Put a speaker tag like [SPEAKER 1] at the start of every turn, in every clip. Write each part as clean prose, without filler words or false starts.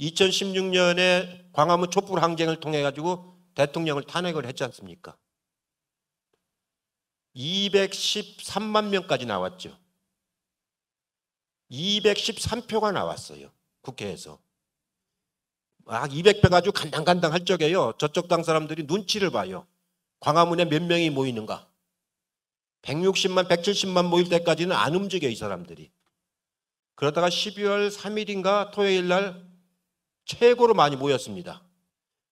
[SPEAKER 1] 2016년에 광화문 촛불 항쟁을 통해 가지고 대통령을 탄핵을 했지 않습니까? 213만 명까지 나왔죠. 213표가 나왔어요. 국회에서. 막 200표 가지고 간당간당 할 적에요. 저쪽 당 사람들이 눈치를 봐요. 광화문에 몇 명이 모이는가. 160만, 170만 모일 때까지는 안 움직여 이 사람들이. 그러다가 12월 3일인가 토요일 날 최고로 많이 모였습니다.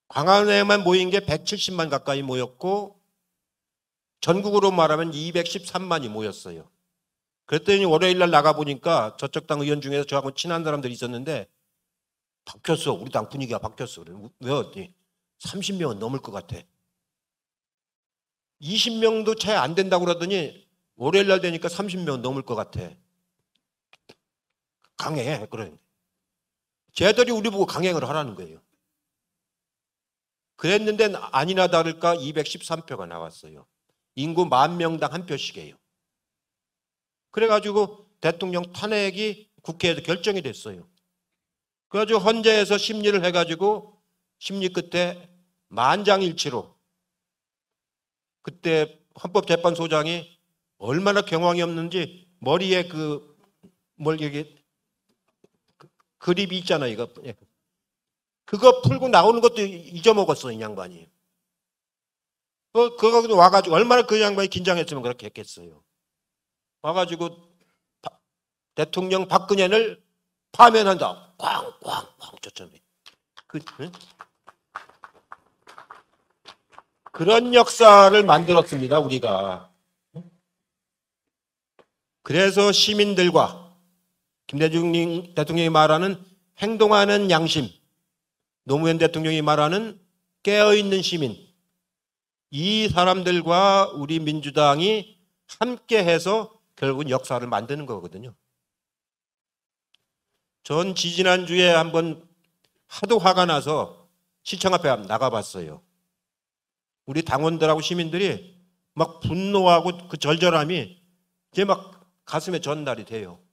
[SPEAKER 1] 광화문에만 모인 게 170만 가까이 모였고 전국으로 말하면 213만이 모였어요. 그랬더니 월요일 날 나가보니까 저쪽 당 의원 중에서 저하고 친한 사람들이 있었는데 바뀌었어. 우리 당 분위기가 바뀌었어. 왜 어디 30명은 넘을 것 같아. 20명도 채 안 된다고 그러더니 월요일 날 되니까 30명은 넘을 것 같아. 강행해. 그래. 쟤들이 우리 보고 강행을 하라는 거예요. 그랬는데 아니나 다를까 213표가 나왔어요. 인구 10,000명당 한 표씩이에요. 그래가지고 대통령 탄핵이 국회에서 결정이 됐어요. 그래가지고 헌재에서 심리를 해가지고 심리 끝에 만장일치로 그때 헌법재판소장이 얼마나 경황이 없는지 머리에 그립이 있잖아요. 이거. 그거 풀고 나오는 것도 잊어먹었어, 이 양반이. 그거 와가지고 얼마나 그 양반이 긴장했으면 그렇게 했겠어요. 와가지고 대통령 박근혜를 파면한다. 꽝꽝꽝 저점에. 그런 역사를 만들었습니다, 우리가. 그래서 시민들과 김대중 대통령이 말하는 행동하는 양심, 노무현 대통령이 말하는 깨어있는 시민, 이 사람들과 우리 민주당이 함께해서 결국은 역사를 만드는 거거든요. 전 지지난주에 한번 하도 화가 나서 시청 앞에 나가봤어요. 우리 당원들하고 시민들이 막 분노하고 그 절절함이 이제 막 가슴에 전달이 돼요.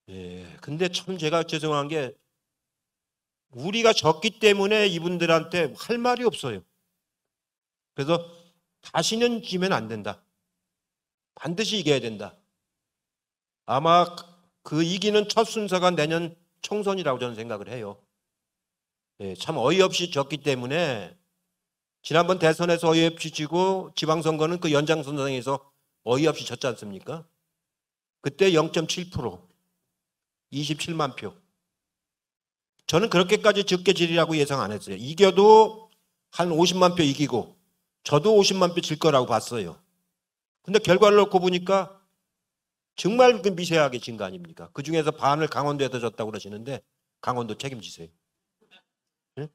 [SPEAKER 1] 예, 근데 참 제가 죄송한 게 우리가 졌기 때문에 이분들한테 할 말이 없어요. 그래서 다시는 지면 안 된다. 반드시 이겨야 된다. 아마 그 이기는 첫 순서가 내년 총선이라고 저는 생각을 해요. 예, 참 어이없이 졌기 때문에 지난번 대선에서 어이없이 지고 지방선거는 그 연장선상에서 어이없이 졌지 않습니까? 그때 0.7%, 27만 표. 저는 그렇게까지 적게 지리라고 예상 안 했어요. 이겨도 한 50만 표 이기고 저도 50만 표 질 거라고 봤어요. 근데 결과를 놓고 보니까 정말 그 미세하게 진 거 아닙니까? 그 중에서 반을 강원도에서 졌다고 그러시는데 강원도 책임지세요. 응?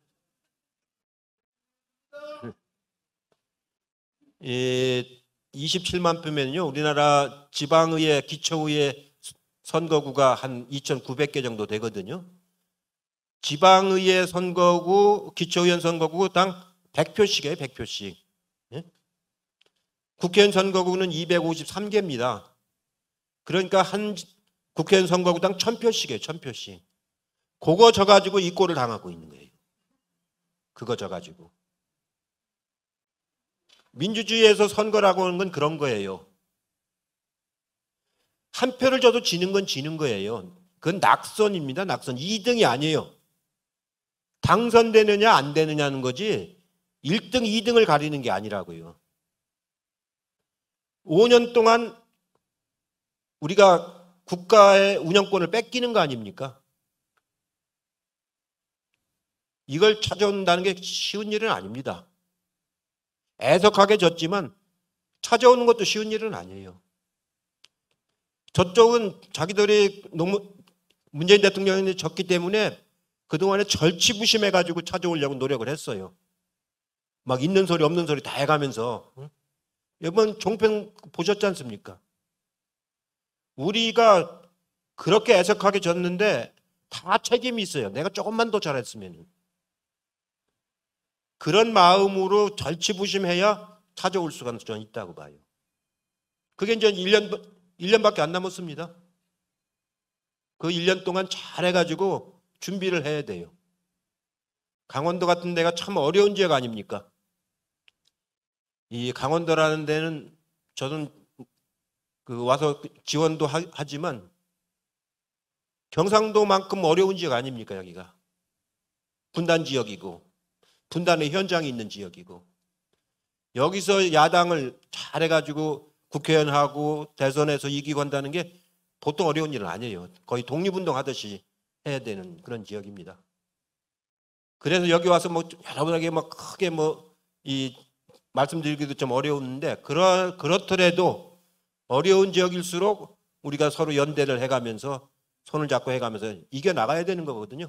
[SPEAKER 1] 27만 표면요. 우리나라 지방의회, 기초의회 선거구가 한 2,900개 정도 되거든요. 지방의회 선거구, 기초의원 선거구당 100표씩이에요. 100표씩. 예? 국회의원 선거구는 253개입니다. 그러니까 한 국회의원 선거구당 1,000표씩이에요. 1,000표씩. 그거 져가지고 이 꼴을 당하고 있는 거예요. 그거 져가지고. 민주주의에서 선거라고 하는 건 그런 거예요. 한 표를 줘도 지는 건 지는 거예요. 그건 낙선입니다. 낙선. 2등이 아니에요. 당선되느냐 안 되느냐는 거지 1등, 2등을 가리는 게 아니라고요. 5년 동안 우리가 국가의 운영권을 뺏기는 거 아닙니까? 이걸 찾아온다는 게 쉬운 일은 아닙니다. 애석하게 졌지만 찾아오는 것도 쉬운 일은 아니에요. 저쪽은 자기들이 문재인 대통령이 졌기 때문에 그동안에 절치부심해가지고 찾아오려고 노력을 했어요. 막 있는 소리 없는 소리 다 해가면서. 이번 종편 보셨지 않습니까? 우리가 그렇게 애석하게 졌는데 다 책임이 있어요. 내가 조금만 더 잘했으면. 그런 마음으로 절치부심해야 찾아올 수가 저는 있다고 봐요. 그게 이제 1년밖에 안 남았습니다. 그 1년 동안 잘해가지고 준비를 해야 돼요. 강원도 같은 데가 참 어려운 지역 아닙니까? 이 강원도라는 데는 저는 와서 지원도 하지만 경상도만큼 어려운 지역 아닙니까? 여기가 분단 지역이고 분단의 현장이 있는 지역이고, 여기서 야당을 잘해가지고 국회의원하고 대선에서 이기고 한다는 게 보통 어려운 일은 아니에요. 거의 독립운동 하듯이 해야 되는 그런 지역입니다. 그래서 여기 와서 뭐 여러분에게 뭐 크게 말씀드리기도 좀 어려운데, 그렇더라도 어려운 지역일수록 우리가 서로 연대를 해가면서 손을 잡고 해가면서 이겨나가야 되는 거거든요.